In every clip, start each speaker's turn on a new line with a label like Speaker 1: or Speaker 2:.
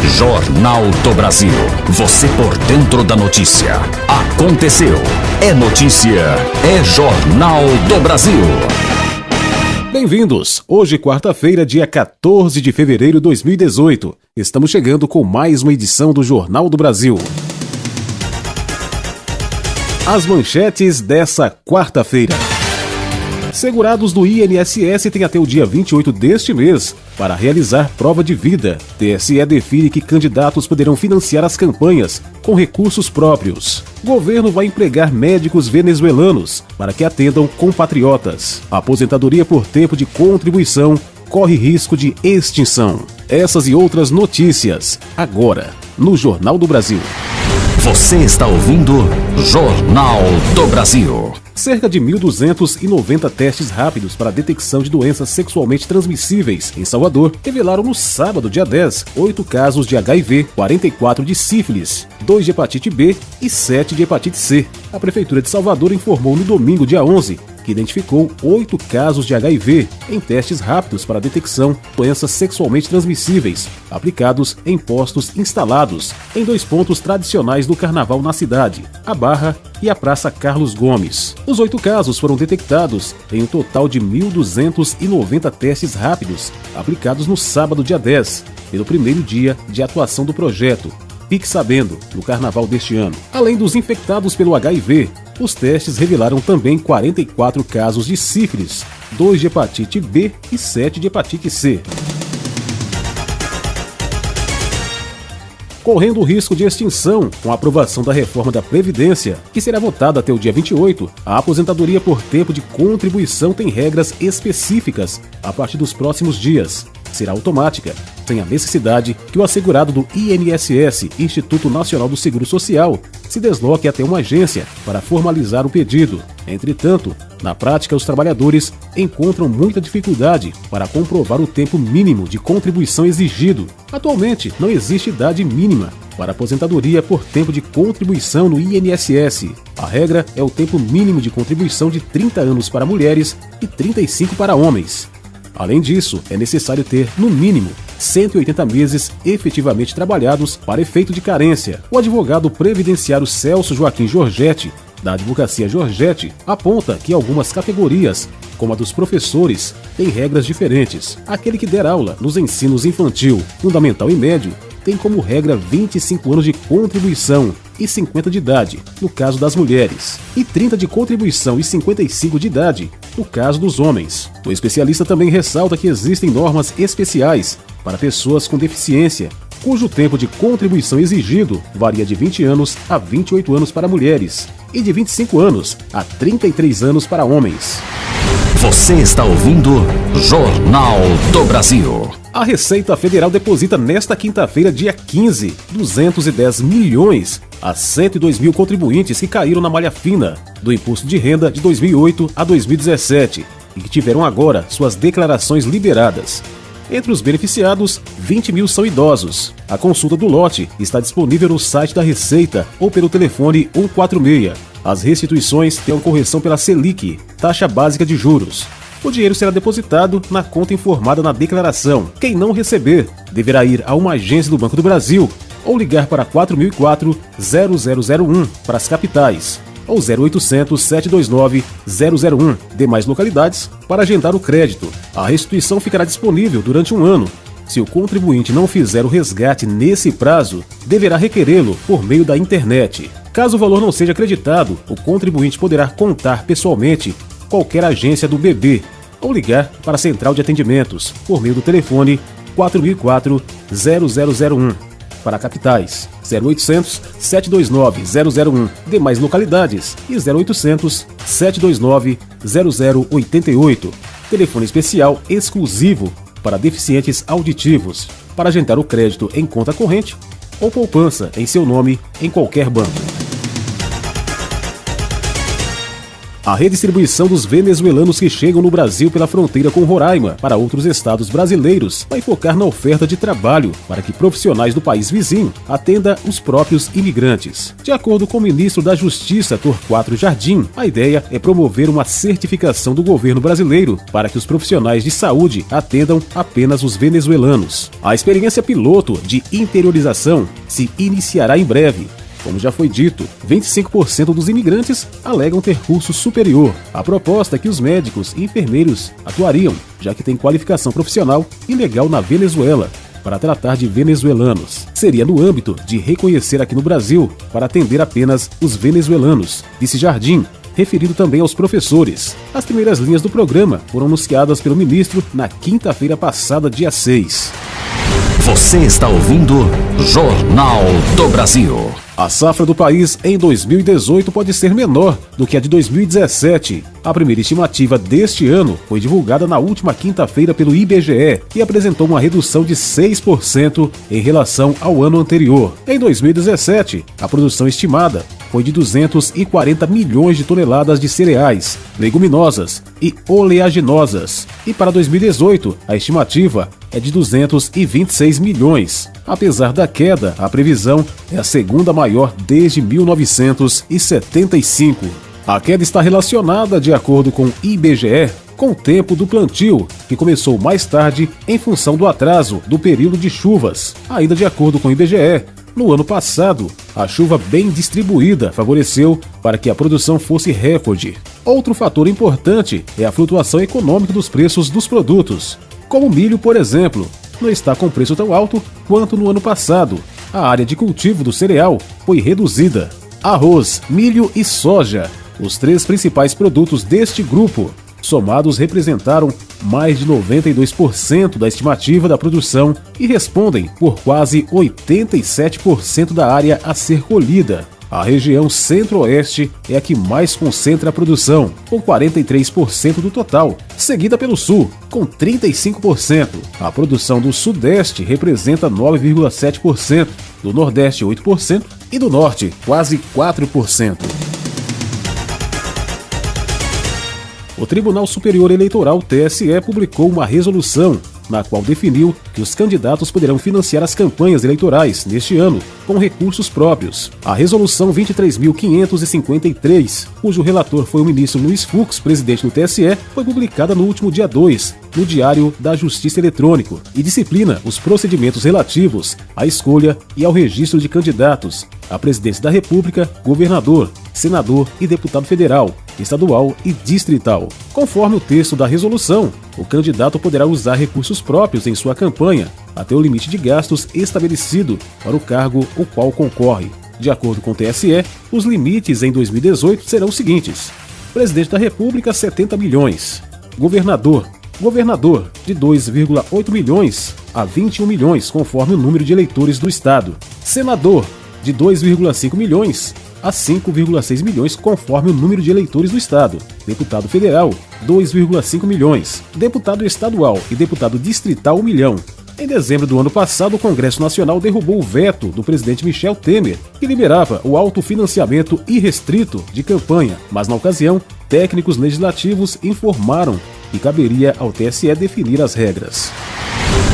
Speaker 1: Jornal do Brasil. Você por dentro da notícia. Aconteceu. É notícia. É Jornal do Brasil.
Speaker 2: Bem-vindos! Hoje, quarta-feira, dia 14 de fevereiro de 2018. Estamos chegando com mais uma edição do Jornal do Brasil. As manchetes dessa quarta-feira. Segurados do INSS têm até o dia 28 deste mês para realizar prova de vida. TSE define que candidatos poderão financiar as campanhas com recursos próprios. Governo vai empregar médicos venezuelanos para que atendam compatriotas. A aposentadoria por tempo de contribuição corre risco de extinção. Essas e outras notícias, agora, no Jornal do Brasil.
Speaker 1: Você está ouvindo Jornal do Brasil.
Speaker 2: Cerca de 1.290 testes rápidos para a detecção de doenças sexualmente transmissíveis em Salvador revelaram no sábado, dia 10, 8 casos de HIV, 44 de sífilis, 2 de hepatite B e 7 de hepatite C. A Prefeitura de Salvador informou no domingo, dia 11, que identificou 8 casos de HIV em testes rápidos para a detecção de doenças sexualmente transmissíveis, aplicados em postos instalados em 2 pontos tradicionais do carnaval na cidade, a Barra e a Praça Carlos Gomes. Os 8 casos foram detectados em um total de 1.290 testes rápidos aplicados no sábado, dia 10, pelo primeiro dia de atuação do projeto Fique Sabendo, no carnaval deste ano. Além dos infectados pelo HIV, os testes revelaram também 44 casos de sífilis, 2 de hepatite B e 7 de hepatite C. Correndo o risco de extinção com a aprovação da reforma da Previdência, que será votada até o dia 28, a aposentadoria por tempo de contribuição tem regras específicas a partir dos próximos dias. Será automática, sem a necessidade que o assegurado do INSS, Instituto Nacional do Seguro Social, se desloque até uma agência para formalizar o pedido. Entretanto, na prática, os trabalhadores encontram muita dificuldade para comprovar o tempo mínimo de contribuição exigido. Atualmente, não existe idade mínima para aposentadoria por tempo de contribuição no INSS. A regra é o tempo mínimo de contribuição de 30 anos para mulheres e 35 para homens. Além disso, é necessário ter, no mínimo, 180 meses efetivamente trabalhados para efeito de carência. O advogado previdenciário Celso Joaquim Giorgetti, da Advocacia Giorgetti, aponta que algumas categorias, como a dos professores, têm regras diferentes. Aquele que der aula nos ensinos infantil, fundamental e médio tem como regra 25 anos de contribuição e 50 de idade, no caso das mulheres, e 30 de contribuição e 55 de idade, no caso dos homens. O especialista também ressalta que existem normas especiais para pessoas com deficiência, cujo tempo de contribuição exigido varia de 20 anos a 28 anos para mulheres e de 25 anos a 33 anos para homens.
Speaker 1: Você está ouvindo Jornal do Brasil.
Speaker 2: A Receita Federal deposita nesta quinta-feira, dia 15, 210 milhões a 102 mil contribuintes que caíram na malha fina do Imposto de Renda de 2008 a 2017 e que tiveram agora suas declarações liberadas. Entre os beneficiados, 20 mil são idosos. A consulta do lote está disponível no site da Receita ou pelo telefone 146. As restituições terão correção pela Selic, taxa básica de juros. O dinheiro será depositado na conta informada na declaração. Quem não receber deverá ir a uma agência do Banco do Brasil ou ligar para 4004-0001 para as capitais ou 0800-729-001, demais localidades, para agendar o crédito. A restituição ficará disponível durante um ano. Se o contribuinte não fizer o resgate nesse prazo, deverá requerê-lo por meio da internet. Caso o valor não seja acreditado, o contribuinte poderá contar pessoalmente qualquer agência do BB ou ligar para a Central de Atendimentos por meio do telefone 4004-0001 para capitais, 0800-729-001, demais localidades e 0800-729-0088, telefone especial exclusivo para deficientes auditivos, para agendar o crédito em conta corrente ou poupança em seu nome em qualquer banco. A redistribuição dos venezuelanos que chegam no Brasil pela fronteira com Roraima para outros estados brasileiros vai focar na oferta de trabalho para que profissionais do país vizinho atendam os próprios imigrantes. De acordo com o ministro da Justiça, Torquato Jardim, a ideia é promover uma certificação do governo brasileiro para que os profissionais de saúde atendam apenas os venezuelanos. A experiência piloto de interiorização se iniciará em breve. Como já foi dito, 25% dos imigrantes alegam ter curso superior. A proposta é que os médicos e enfermeiros atuariam, já que têm qualificação profissional e legal na Venezuela, para tratar de venezuelanos. Seria no âmbito de reconhecer aqui no Brasil para atender apenas os venezuelanos, disse Jardim, referido também aos professores. As primeiras linhas do programa foram anunciadas pelo ministro na quinta-feira passada, dia 6.
Speaker 1: Você está ouvindo Jornal do Brasil.
Speaker 2: A safra do país em 2018 pode ser menor do que a de 2017. A primeira estimativa deste ano foi divulgada na última quinta-feira pelo IBGE e apresentou uma redução de 6% em relação ao ano anterior. Em 2017, a produção estimada foi de 240 milhões de toneladas de cereais, leguminosas e oleaginosas. E para 2018, a estimativa é de 226 milhões. Apesar da queda, a previsão é a segunda maior desde 1975. A queda está relacionada, de acordo com o IBGE, com o tempo do plantio, que começou mais tarde em função do atraso do período de chuvas. Ainda de acordo com o IBGE, no ano passado, a chuva bem distribuída favoreceu para que a produção fosse recorde. Outro fator importante é a flutuação econômica dos preços dos produtos, como o milho, por exemplo, não está com preço tão alto quanto no ano passado. A área de cultivo do cereal foi reduzida. Arroz, milho e soja, os três principais produtos deste grupo, somados representaram mais de 92% da estimativa da produção e respondem por quase 87% da área a ser colhida. A região centro-oeste é a que mais concentra a produção, com 43% do total, seguida pelo sul, com 35%. A produção do sudeste representa 9,7%, do nordeste 8% e do norte quase 4%. O Tribunal Superior Eleitoral, TSE, publicou uma resolução na qual definiu que os candidatos poderão financiar as campanhas eleitorais neste ano com recursos próprios. A Resolução 23.553, cujo relator foi o ministro Luiz Fux, presidente do TSE, foi publicada no último dia 2, no Diário da Justiça Eletrônico, e disciplina os procedimentos relativos à escolha e ao registro de candidatos à presidência da República, governador, senador e deputado federal, estadual e distrital. Conforme o texto da resolução, o candidato poderá usar recursos próprios em sua campanha até o limite de gastos estabelecido para o cargo o qual concorre. De acordo com o TSE, os limites em 2018 serão os seguintes: presidente da República, 70 milhões. Governador, de 2,8 milhões a 21 milhões, conforme o número de eleitores do estado. Senador, de 2,5 milhões a 5,6 milhões, conforme o número de eleitores do estado. Deputado federal, 2,5 milhões. Deputado estadual e deputado distrital, 1 milhão. Em dezembro do ano passado, o Congresso Nacional derrubou o veto do presidente Michel Temer, que liberava o autofinanciamento irrestrito de campanha, mas na ocasião, técnicos legislativos informaram que caberia ao TSE definir as regras.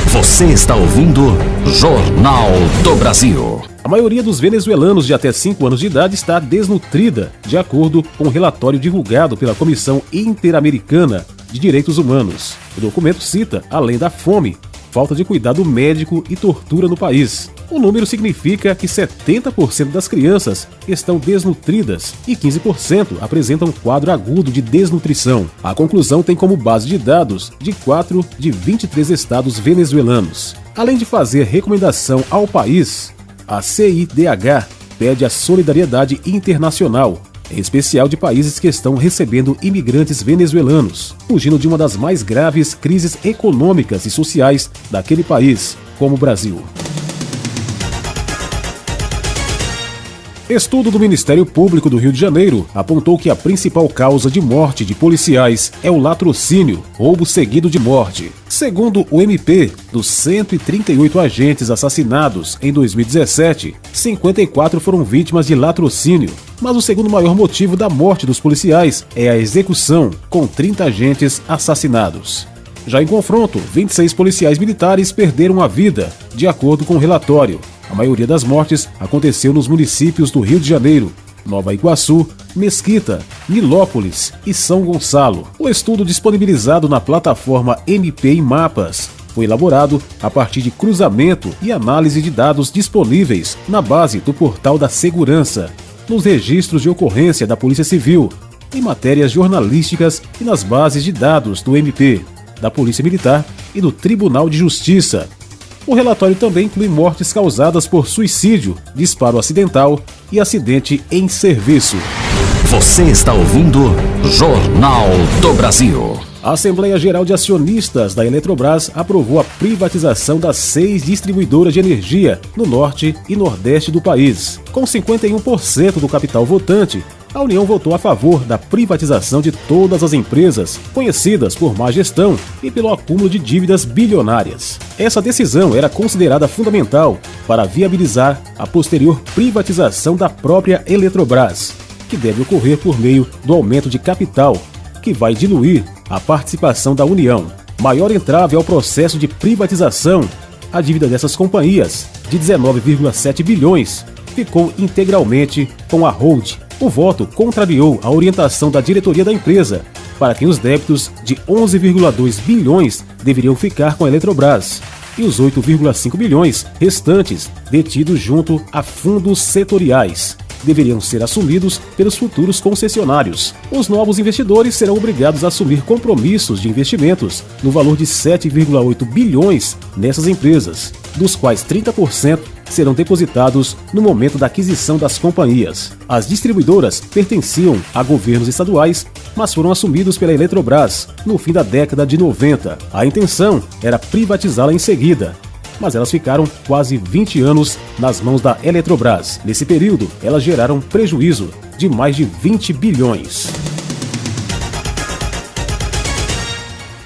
Speaker 1: Você está ouvindo Jornal do Brasil.
Speaker 2: A maioria dos venezuelanos de até 5 anos de idade está desnutrida, de acordo com um relatório divulgado pela Comissão Interamericana de Direitos Humanos. O documento cita, além da fome, falta de cuidado médico e tortura no país. O número significa que 70% das crianças estão desnutridas e 15% apresentam um quadro agudo de desnutrição. A conclusão tem como base de dados de 4 de 23 estados venezuelanos. Além de fazer recomendação ao país, a CIDH pede a solidariedade internacional, em especial de países que estão recebendo imigrantes venezuelanos, fugindo de uma das mais graves crises econômicas e sociais daquele país, como o Brasil. Estudo do Ministério Público do Rio de Janeiro apontou que a principal causa de morte de policiais é o latrocínio, roubo seguido de morte. Segundo o MP, dos 138 agentes assassinados em 2017, 54 foram vítimas de latrocínio. Mas o segundo maior motivo da morte dos policiais é a execução, com 30 agentes assassinados. Já em confronto, 26 policiais militares perderam a vida, de acordo com o relatório. A maioria das mortes aconteceu nos municípios do Rio de Janeiro, Nova Iguaçu, Mesquita, Nilópolis e São Gonçalo. O estudo disponibilizado na plataforma MP em Mapas foi elaborado a partir de cruzamento e análise de dados disponíveis na base do Portal da Segurança, nos registros de ocorrência da Polícia Civil, em matérias jornalísticas e nas bases de dados do MP, da Polícia Militar e do Tribunal de Justiça. O relatório também inclui mortes causadas por suicídio, disparo acidental e acidente em serviço.
Speaker 1: Você está ouvindo Jornal do Brasil.
Speaker 2: A Assembleia Geral de Acionistas da Eletrobras aprovou a privatização das 6 distribuidoras de energia no norte e nordeste do país. Com 51% do capital votante, a União votou a favor da privatização de todas as empresas conhecidas por má gestão e pelo acúmulo de dívidas bilionárias. Essa decisão era considerada fundamental para viabilizar a posterior privatização da própria Eletrobras, que deve ocorrer por meio do aumento de capital, que vai diluir a participação da União. Maior entrave ao processo de privatização, a dívida dessas companhias, de 19,7 bilhões, ficou integralmente com a Hold. O voto contrariou a orientação da diretoria da empresa, para que os débitos de 11,2 bilhões deveriam ficar com a Eletrobras e os 8,5 bilhões restantes, detidos junto a fundos setoriais, deveriam ser assumidos pelos futuros concessionários. Os novos investidores serão obrigados a assumir compromissos de investimentos no valor de 7,8 bilhões nessas empresas, dos quais 30% serão depositados no momento da aquisição das companhias. As distribuidoras pertenciam a governos estaduais, mas foram assumidos pela Eletrobras no fim da década de 90. A intenção era privatizá-la em seguida, mas elas ficaram quase 20 anos nas mãos da Eletrobras. Nesse período, elas geraram prejuízo de mais de 20 bilhões.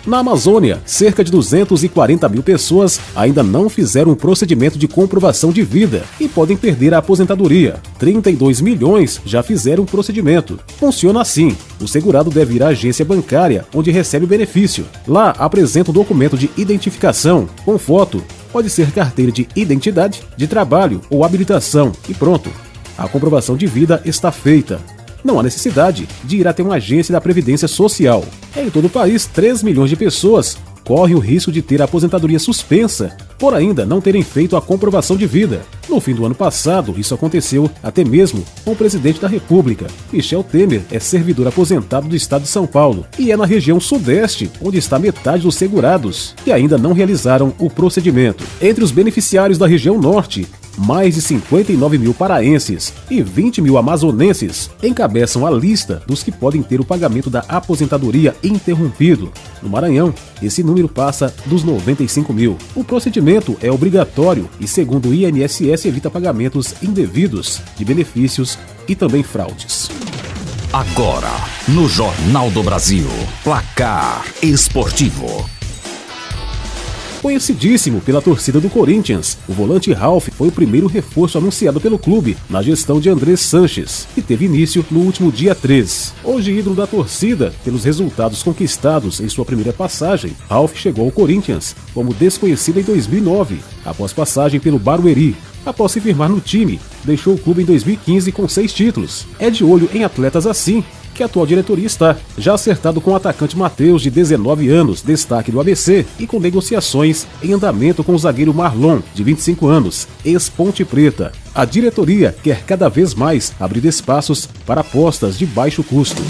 Speaker 2: Na Amazônia, cerca de 240 mil pessoas ainda não fizeram um procedimento de comprovação de vida e podem perder a aposentadoria. 32 milhões já fizeram o procedimento. Funciona assim: o segurado deve ir à agência bancária onde recebe o benefício. Lá apresenta um documento de identificação com foto, pode ser carteira de identidade, de trabalho ou habilitação, e pronto. A comprovação de vida está feita. Não há necessidade de ir até uma agência da Previdência Social. Em todo o país, 3 milhões de pessoas correm o risco de ter a aposentadoria suspensa por ainda não terem feito a comprovação de vida. No fim do ano passado, isso aconteceu até mesmo com o presidente da República. Michel Temer é servidor aposentado do estado de São Paulo e é na região sudeste onde está metade dos segurados que ainda não realizaram o procedimento. Entre os beneficiários da região norte, mais de 59 mil paraenses e 20 mil amazonenses encabeçam a lista dos que podem ter o pagamento da aposentadoria interrompido. No Maranhão, esse número passa dos 95 mil. O procedimento é obrigatório e, segundo o INSS, evita pagamentos indevidos de benefícios e também fraudes.
Speaker 1: Agora, no Jornal do Brasil, Placar Esportivo.
Speaker 2: Conhecidíssimo pela torcida do Corinthians, o volante Ralf foi o primeiro reforço anunciado pelo clube na gestão de André Sanches, que teve início no último dia 3. Hoje ídolo da torcida pelos resultados conquistados em sua primeira passagem, Ralf chegou ao Corinthians como desconhecido em 2009, após passagem pelo Barueri. Após se firmar no time, deixou o clube em 2015 com 6 títulos. É de olho em atletas assim que a atual diretoria está, já acertado com o atacante Matheus, de 19 anos, destaque do ABC, e com negociações em andamento com o zagueiro Marlon, de 25 anos, ex-Ponte Preta. A diretoria quer cada vez mais abrir espaços para apostas de baixo custo.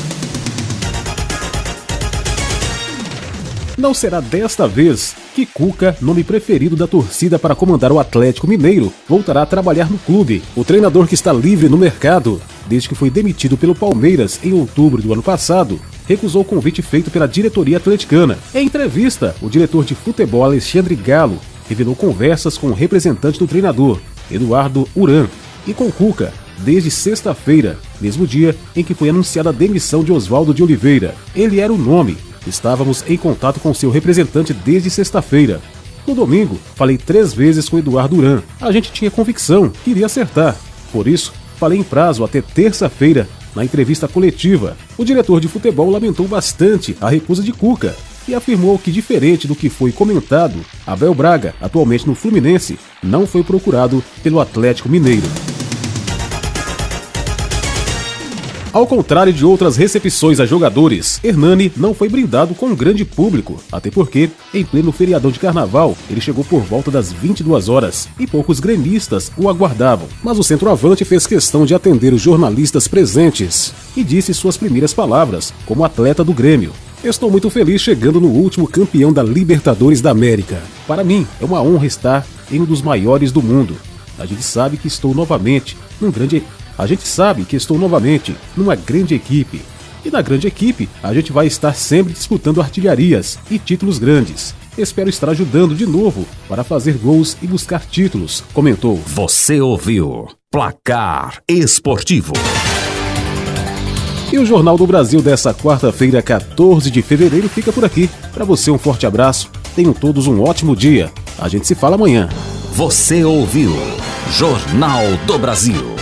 Speaker 2: Não será desta vez que Cuca, nome preferido da torcida para comandar o Atlético Mineiro, voltará a trabalhar no clube. O treinador, que está livre no mercado desde que foi demitido pelo Palmeiras em outubro do ano passado, recusou o convite feito pela diretoria atleticana. Em entrevista, o diretor de futebol Alexandre Galo revelou conversas com o representante do treinador, Eduardo Uran, e com Cuca, desde sexta-feira, mesmo dia em que foi anunciada a demissão de Oswaldo de Oliveira. Ele era o nome. Estávamos em contato com seu representante desde sexta-feira. No domingo, falei 3 vezes com Eduardo Duran. A gente tinha convicção que iria acertar. Por isso, falei em prazo até terça-feira, na entrevista coletiva. O diretor de futebol lamentou bastante a recusa de Cuca e afirmou que, diferente do que foi comentado, Abel Braga, atualmente no Fluminense, não foi procurado pelo Atlético Mineiro. Ao contrário de outras recepções a jogadores, Hernani não foi brindado com um grande público, até porque, em pleno feriadão de carnaval, ele chegou por volta das 22 horas e poucos gremistas o aguardavam. Mas o centroavante fez questão de atender os jornalistas presentes e disse suas primeiras palavras como atleta do Grêmio. Estou muito feliz chegando no último campeão da Libertadores da América. Para mim, é uma honra estar em um dos maiores do mundo. A gente sabe que estou novamente numa grande equipe. E na grande equipe, a gente vai estar sempre disputando artilharias e títulos grandes. Espero estar ajudando de novo para fazer gols e buscar títulos, comentou.
Speaker 1: Você ouviu Placar Esportivo.
Speaker 2: E o Jornal do Brasil dessa quarta-feira, 14 de fevereiro, fica por aqui. Para você, um forte abraço. Tenham todos um ótimo dia. A gente se fala amanhã.
Speaker 1: Você ouviu Jornal do Brasil.